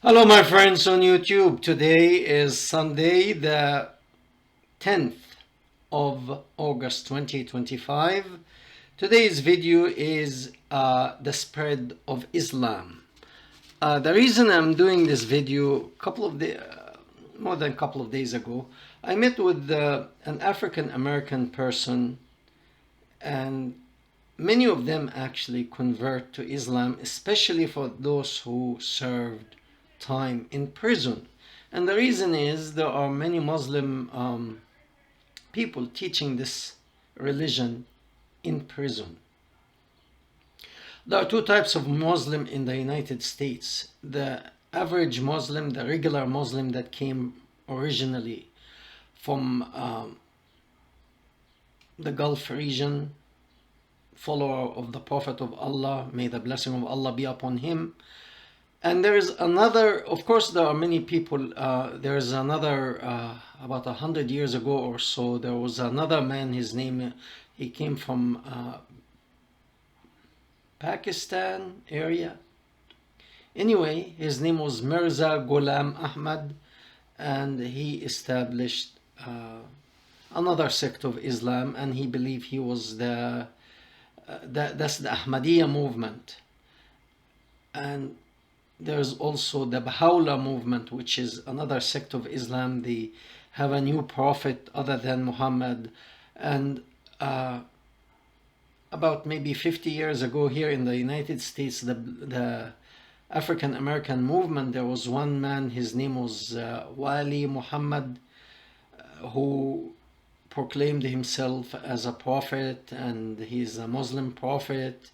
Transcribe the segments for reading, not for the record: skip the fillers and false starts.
Hello, my friends on YouTube. Today is Sunday, the 10th of August 2025. Today's video is the spread of Islam. The reason I'm doing this video, more than a couple of days ago, I met with an African American person, and many of them actually convert to Islam, especially for those who served time in prison. And the reason is there are many Muslim people teaching this religion in prison. There are two types of Muslim in the United States. The average Muslim, the regular Muslim that came originally from the Gulf region, follower of the Prophet of Allah, may the blessing of Allah be upon him. And there is another, of course, there are many people. There is another, about 100 years ago or so, there was another man, his name, he came from Pakistan area. Anyway, his name was Mirza Ghulam Ahmad, and he established another sect of Islam, and he believed he was that's the Ahmadiyya movement. And there's also the Baha'u'llah movement, which is another sect of Islam. They have a new prophet other than Muhammad. And about maybe 50 years ago here in the United States, the African American movement, there was one man, his name was Wali Muhammad, who proclaimed himself as a prophet, and he's a Muslim prophet.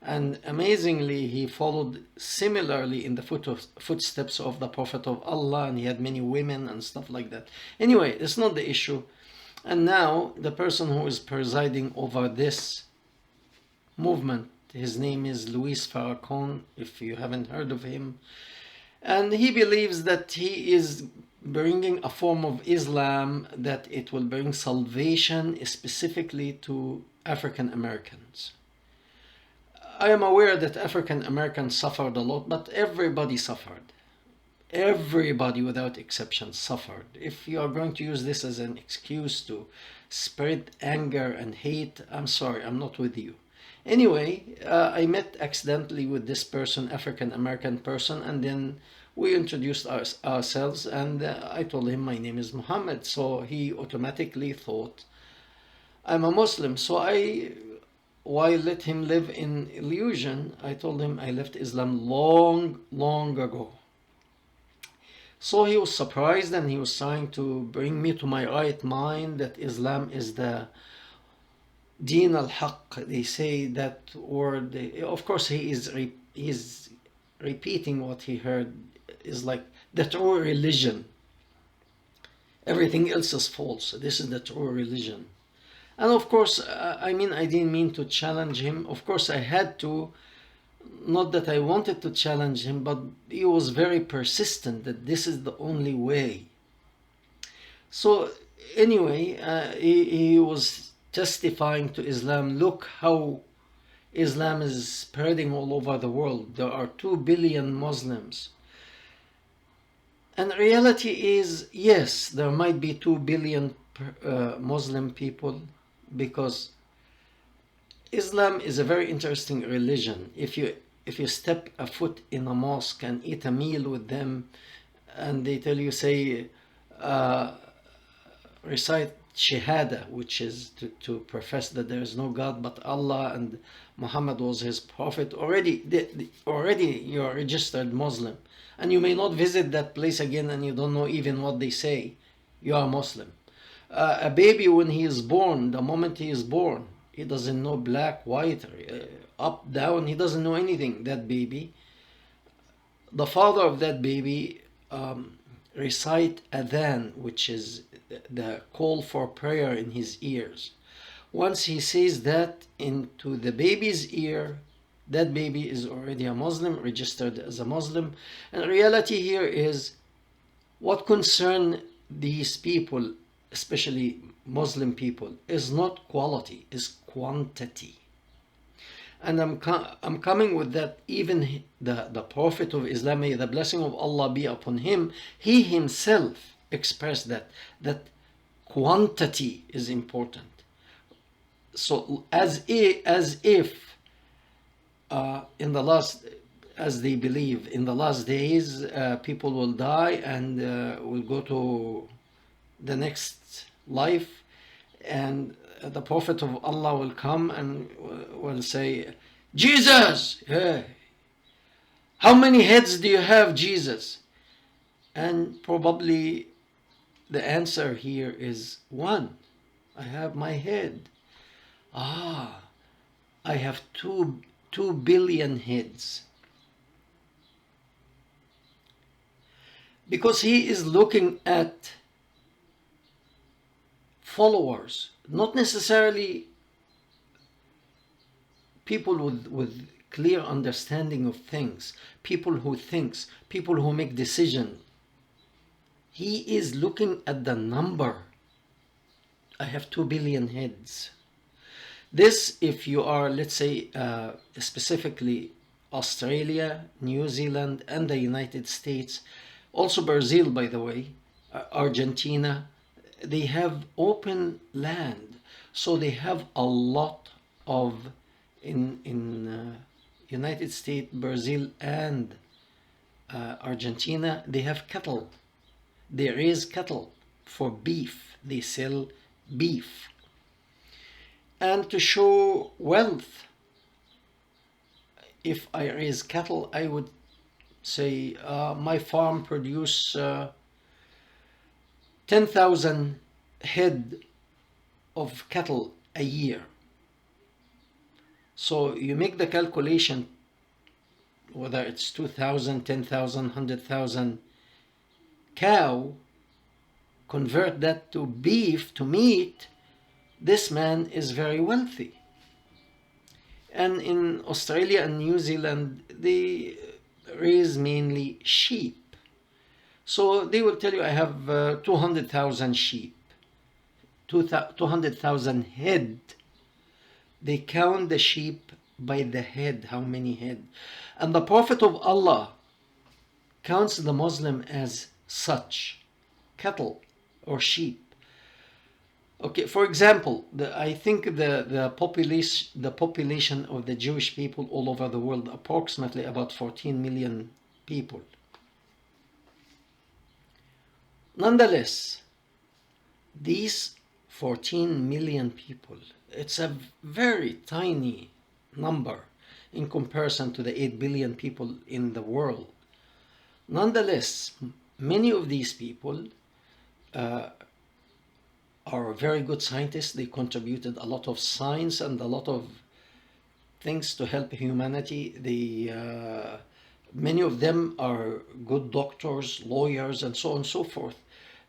And amazingly, he followed similarly in the footsteps of the Prophet of Allah, and he had many women and stuff like that. Anyway, it's not the issue. And now the person who is presiding over this movement, his name is Luis Farrakhan, if you haven't heard of him. And he believes that he is bringing a form of Islam that it will bring salvation specifically to African Americans. I am aware that African Americans suffered a lot, but everybody suffered. Everybody without exception suffered. If you are going to use this as an excuse to spread anger and hate, I'm sorry, I'm not with you. Anyway, I met accidentally with this person, African American person, and then we introduced ourselves, and I told him my name is Muhammad. So he automatically thought I'm a Muslim. So why let him live in illusion? I told him I left Islam long ago. So he was surprised, and he was trying to bring me to my right mind that Islam is the Deen al-Haq. They say that word. Of course, he's repeating what he heard, is like the true religion. Everything else is false. This is the true religion. And of course, I didn't mean to challenge him. Of course, I had to. Not that I wanted to challenge him, but he was very persistent that this is the only way. So anyway, he was testifying to Islam. Look how Islam is spreading all over the world. There are 2 billion Muslims. And reality is, yes, there might be 2 billion Muslim people, because Islam is a very interesting religion. If you step a foot in a mosque and eat a meal with them, and they tell you, say, recite Shahada, which is to profess that there is no God but Allah and Muhammad was his prophet, already you are a registered Muslim. And you may not visit that place again, and you don't know even what they say. You are Muslim. A baby, when he is born, the moment he is born, he doesn't know black, white, up, down. He doesn't know anything, that baby. The father of that baby recite adhan, which is the call for prayer, in his ears. Once he says that into the baby's ear, that baby is already a Muslim, registered as a Muslim. And reality here is, what concern these people, especially Muslim people, is not quality, is quantity. And I'm coming with that. Even the Prophet of Islam, may the blessing of Allah be upon him, he himself expressed that quantity is important. So as if in the last, as they believe, in the last days, people will die and will go to the next life, and the Prophet of Allah will come and will say, Jesus, how many heads do you have, Jesus? And probably the answer here is one. I have my head. Ah, I have 2 billion heads. Because he is looking at followers, not necessarily people with clear understanding of things, people who thinks, people who make decisions. He is looking at the number. I have 2 billion heads. This, if you are, let's say, specifically Australia, New Zealand, and the United States, also Brazil, by the way, Argentina, they have open land. So they have a lot of, in United States, Brazil, and Argentina, they have cattle. They raise cattle for beef. They sell beef. And to show wealth, if I raise cattle, I would say my farm produce 10,000 head of cattle a year. So you make the calculation, whether it's 2,000, 10,000, 100,000 cow, convert that to beef, to meat, this man is very wealthy. And in Australia and New Zealand, they raise mainly sheep. So they will tell you, I have 200,000 sheep, 200,000 head. They count the sheep by the head, how many head. And the Prophet of Allah counts the Muslim as such, cattle or sheep. Okay, for example, I think the population of the Jewish people all over the world, approximately about 14 million people. Nonetheless, these 14 million people, it's a very tiny number in comparison to the 8 billion people in the world. Nonetheless, many of these people are very good scientists. They contributed a lot of science and a lot of things to help humanity. Many of them are good doctors, lawyers, and so on and so forth.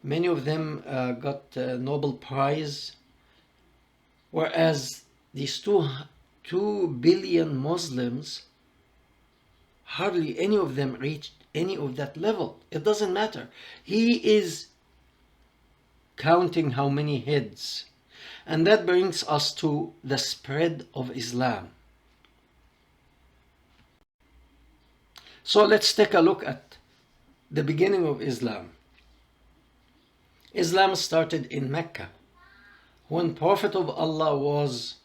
Many of them got Nobel Prize, whereas these 2 billion Muslims, hardly any of them reached any of that level. It doesn't matter. He is counting how many heads. And that brings us to the spread of Islam. So let's take a look at the beginning of Islam. Islam started in Mecca when Prophet of Allah was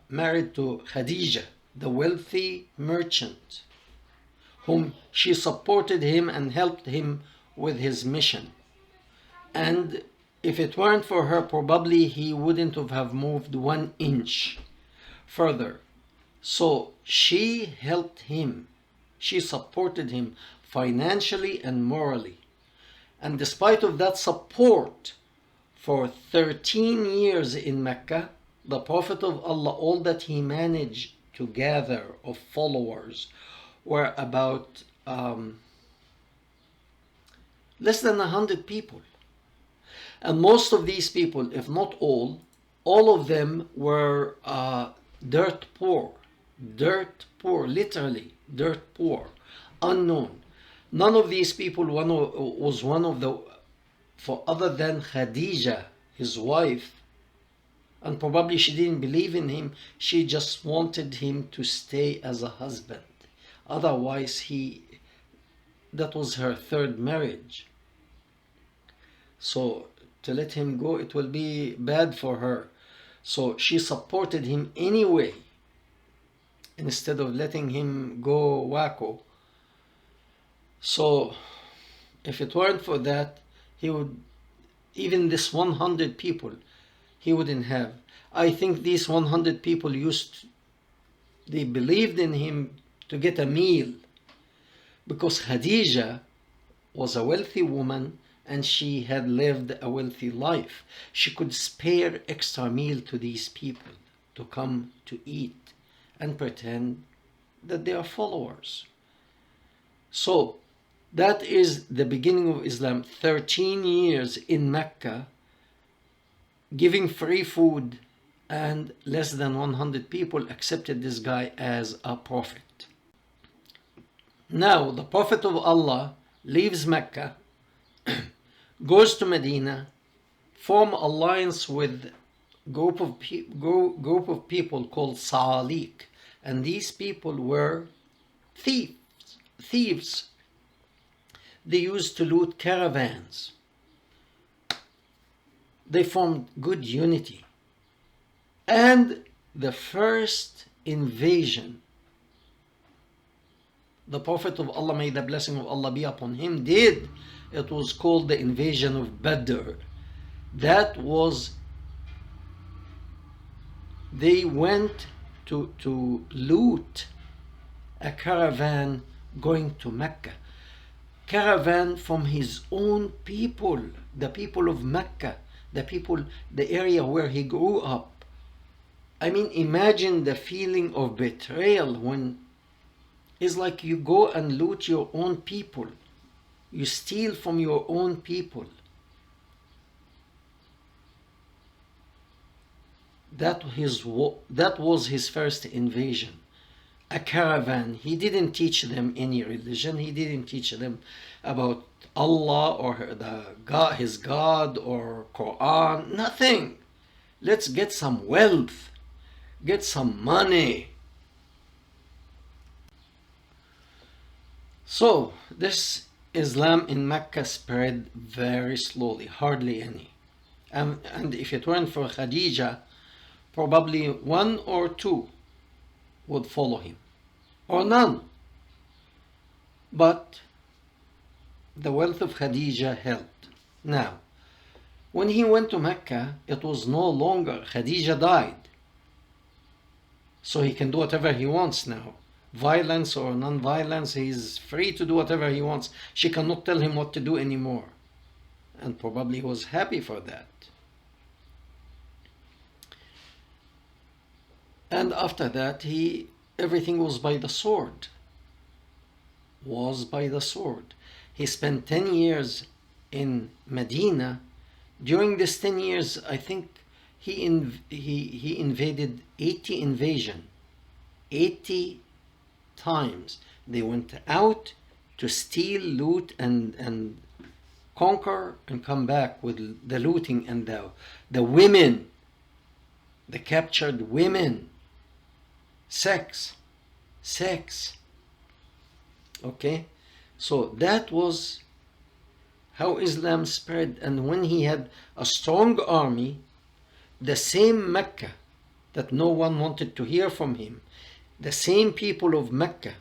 married to Khadija, the wealthy merchant, whom she supported him and helped him with his mission. And if it weren't for her, probably he wouldn't have moved 1 inch further. So she helped him. She supported him financially and morally. And despite of that support, for 13 years in Mecca, the Prophet of Allah, all that he managed to gather of followers were about less than 100 people. And most of these people, if not all of them were dirt poor, literally dirt poor, unknown. None of these people was one of the, for other than Khadija, his wife, And probably she didn't believe in him. She just wanted him to stay as a husband. Otherwise, that was her third marriage. So to let him go, it will be bad for her. So she supported him anyway, instead of letting him go wacko. So if it weren't for that, he would, even this 100 people, he wouldn't have. I think these 100 people they believed in him to get a meal, because Khadija was a wealthy woman and she had lived a wealthy life. She could spare extra meal to these people to come to eat and pretend that they are followers. So that is the beginning of Islam. 13 years in Mecca, giving free food, and less than 100 people accepted this guy as a prophet. Now the Prophet of Allah leaves Mecca, goes to Medina, form alliance with group of people called Sa'alik, and these people were thieves. They used to loot caravans. They formed good unity. And the first invasion the Prophet of Allah, may the blessing of Allah be upon him, did, it was called the invasion of Badr. That was, they went to loot a caravan going to Mecca. Caravan from his own people, the people of Mecca, the area where he grew up. I mean, imagine the feeling of betrayal when it's like you go and loot your own people. You steal from your own people. That was his first invasion. A caravan. He didn't teach them any religion. He didn't teach them about Allah or his God or Quran. Nothing. Let's get some wealth. Get some money. So this Islam in Mecca spread very slowly, hardly any. And if it weren't for Khadija, probably one or two would follow him, or none. But the wealth of Khadija helped. Now, when he went to Mecca, it was no longer, Khadija died. So he can do whatever he wants now. Violence or non-violence, he's free to do whatever he wants. She cannot tell him what to do anymore. And probably he was happy for that. And after that, everything was by the sword. Was by the sword. He spent 10 years in Medina. During this 10 years, I think he invaded 80 invasion. 80 times. They went out to steal, loot, and conquer, and come back with the looting and the women, the captured women. Sex. Okay, so that was how Islam spread. And when he had a strong army, the same Mecca that no one wanted to hear from him, the same people of Mecca,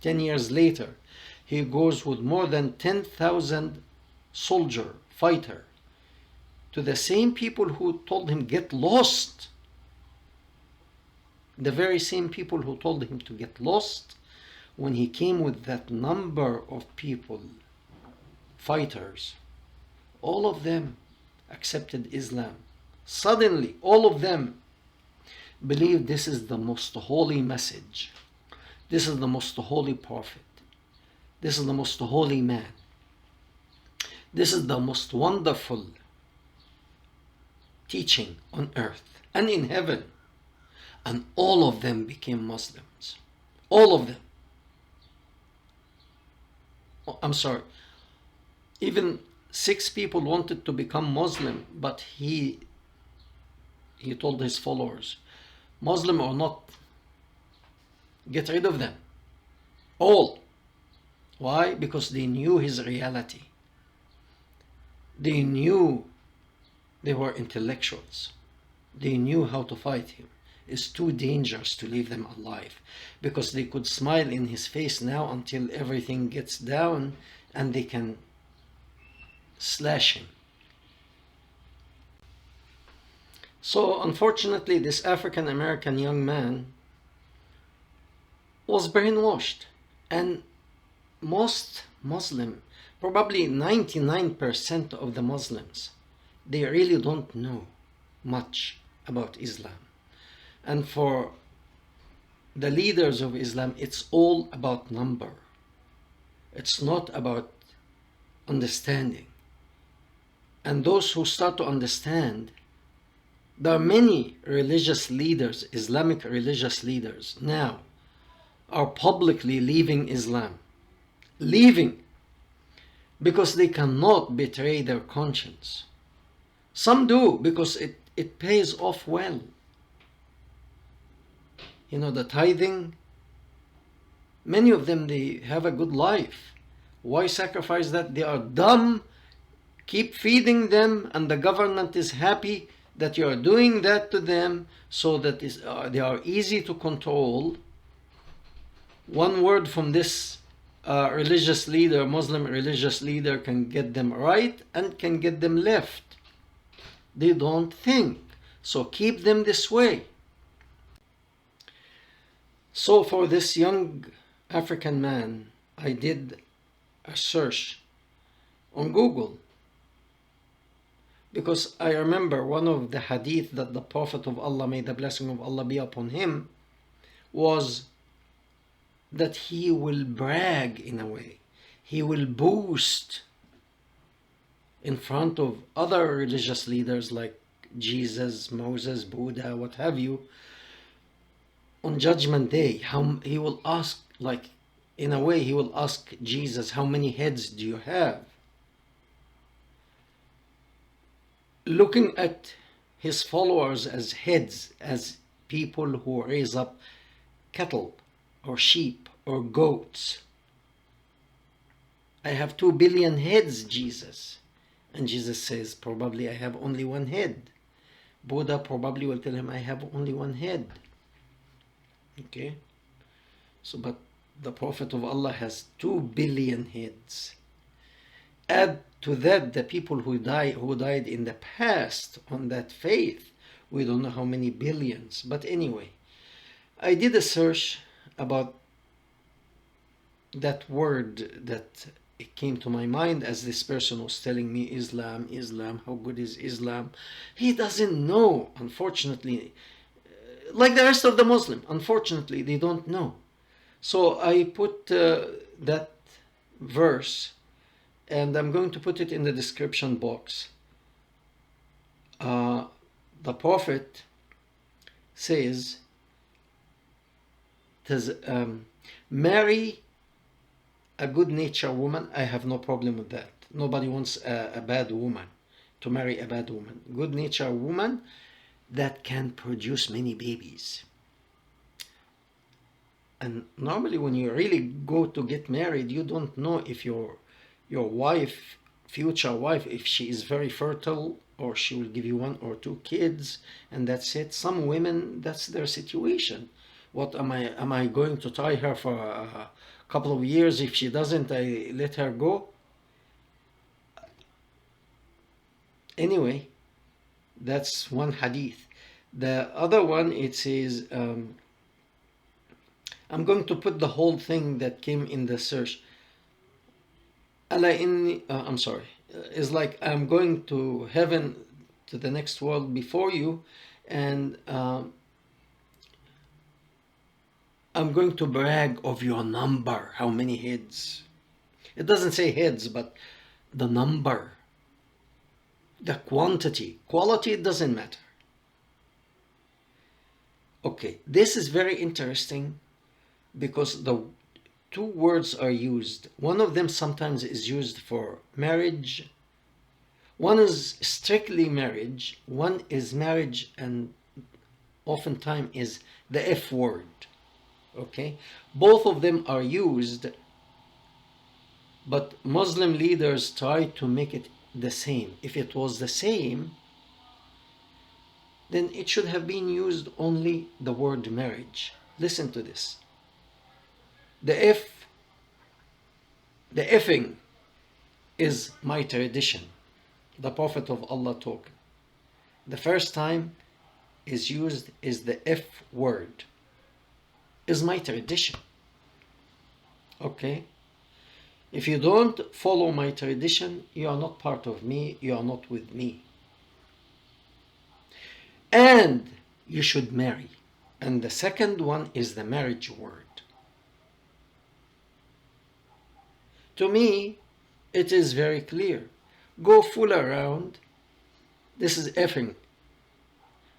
10 years later, he goes with more than 10,000 fighter, to the same people who told him, get lost. The very same people who told him to get lost, when he came with that number of people, fighters, all of them accepted Islam. Suddenly, all of them believed this is the most holy message. This is the most holy prophet. This is the most holy man. This is the most wonderful teaching on earth and in heaven. And all of them became Muslims. All of them. Oh, I'm sorry. Even 6 people wanted to become Muslim, but he he told his followers, Muslim or not, get rid of them. All. Why? Because they knew his reality. They knew they were intellectuals. They knew how to fight him. It's too dangerous to leave them alive, because they could smile in his face now until everything gets down and they can slash him. So unfortunately, this African American young man was brainwashed, and most Muslim, probably 99% of the Muslims, they really don't know much about Islam. And for the leaders of Islam, it's all about number. It's not about understanding. And those who start to understand, there are many religious leaders, Islamic religious leaders now, are publicly leaving Islam. Leaving because they cannot betray their conscience. Some do because it pays off well. You know, the tithing, many of them, they have a good life. Why sacrifice that? They are dumb. Keep feeding them, and the government is happy that you are doing that to them, so that they are easy to control. One word from this religious leader, Muslim religious leader, can get them right and can get them left. They don't think. So keep them this way. So for this young African man, I did a search on Google, because I remember one of the hadith that the Prophet of Allah, may the blessing of Allah be upon him, was that he will brag in a way. He will boast in front of other religious leaders like Jesus, Moses, Buddha, what have you. On Judgment Day, he will ask, like, in a way, he will ask Jesus, how many heads do you have? Looking at his followers as heads, as people who raise up cattle or sheep or goats. I have 2 billion heads, Jesus. And Jesus says, probably I have only one head. Buddha probably will tell him, I have only one head. Okay? So, but the Prophet of Allah has 2 billion heads. Add to that the people who died in the past on that faith. We don't know how many billions. But anyway, I did a search about that word that it came to my mind as this person was telling me, Islam, Islam, how good is Islam? He doesn't know, unfortunately. Like the rest of the Muslim, unfortunately, they don't know. So I put that verse, and I'm going to put it in the description box. The Prophet says, marry a good-natured woman. I have no problem with that. Nobody wants a bad woman, to marry a bad woman. Good-natured woman that can produce many babies. And normally when you really go to get married, you don't know if your wife, future wife, if she is very fertile, or she will give you 1 or 2 kids and that's it. Some women, that's their situation. What am I going to tie her for a couple of years? If she doesn't, I let her go? Anyway, that's one hadith. The other one, it says, I'm going to put the whole thing that came in the search. I'm sorry. It's like, I'm going to heaven, to the next world before you, and I'm going to brag of your number, how many heads. It doesn't say heads, but the number, the quantity. Quality, it doesn't matter. Okay, this is very interesting because the 2 words are used. One of them sometimes is used for marriage. One is strictly marriage, one is marriage, and oftentimes is the F word. Okay? Both of them are used, but Muslim leaders try to make it the same. If it was the same, then it should have been used only the word marriage. Listen to this. The effing is my tradition. The Prophet of Allah talking. The first time is used is the F word. Is my tradition. Okay? If you don't follow my tradition, you are not part of me, you are not with me. And you should marry. And the second one is the marriage word. To me, it is very clear. Go fool around. This is effing.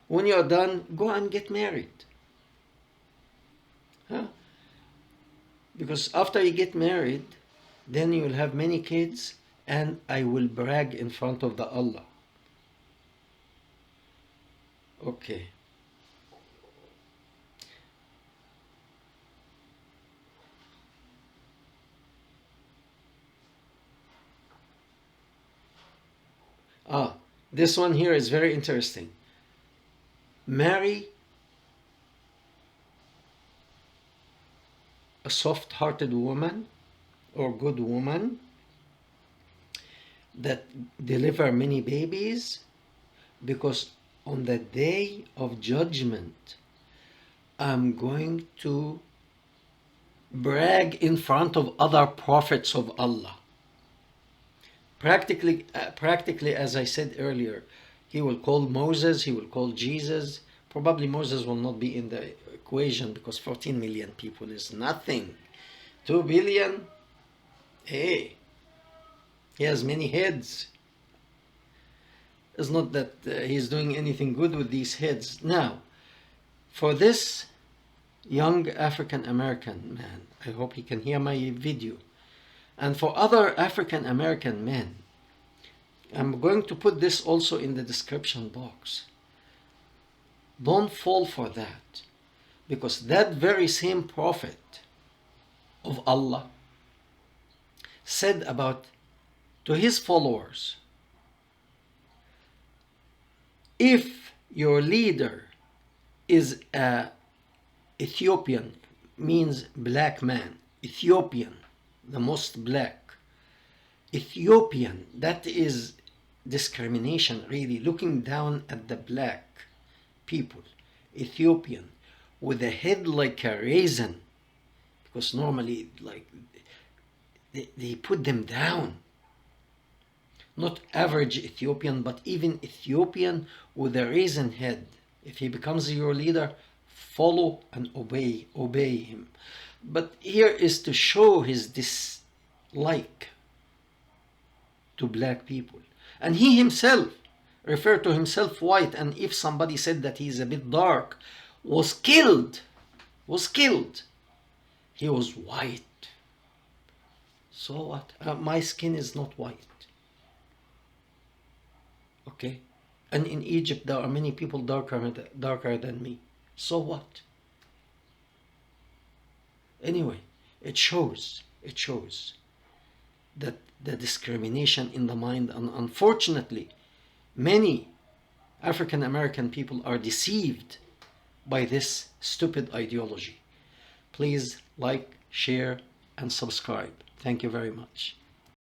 When you're done, go and get married. Huh? Because after you get married, then you will have many kids, and I will brag in front of the Allah. Okay. This one here is very interesting. Marry a soft-hearted woman or good woman that deliver many babies, because on the day of judgment, I'm going to brag in front of other prophets of Allah. Practically, as I said earlier, he will call Moses, he will call Jesus. Probably Moses will not be in the equation because 14 million people is nothing. 2 billion, hey, he has many heads. It's not that he's doing anything good with these heads. Now, for this young African American man, I hope he can hear my video, and for other African American men, I'm going to put this also in the description box. Don't fall for that, because that very same prophet of Allah said about to his followers, if your leader is a Ethiopian, means black man, Ethiopian, the most black, Ethiopian, that is discrimination, really, looking down at the black people. Ethiopian, with a head like a raisin, because normally, like, they put them down. Not average Ethiopian, but even Ethiopian with a raisin head. If he becomes your leader, follow and obey him. But here is to show his dislike to black people. And he himself referred to himself white, and if somebody said that he's a bit dark, was killed. He was white. So what? My skin is not white. Okay? And in Egypt there are many people darker than me. So what? Anyway, it shows that the discrimination in the mind, and unfortunately many African American people are deceived by this stupid ideology. Please like, share, and subscribe. Thank you very much.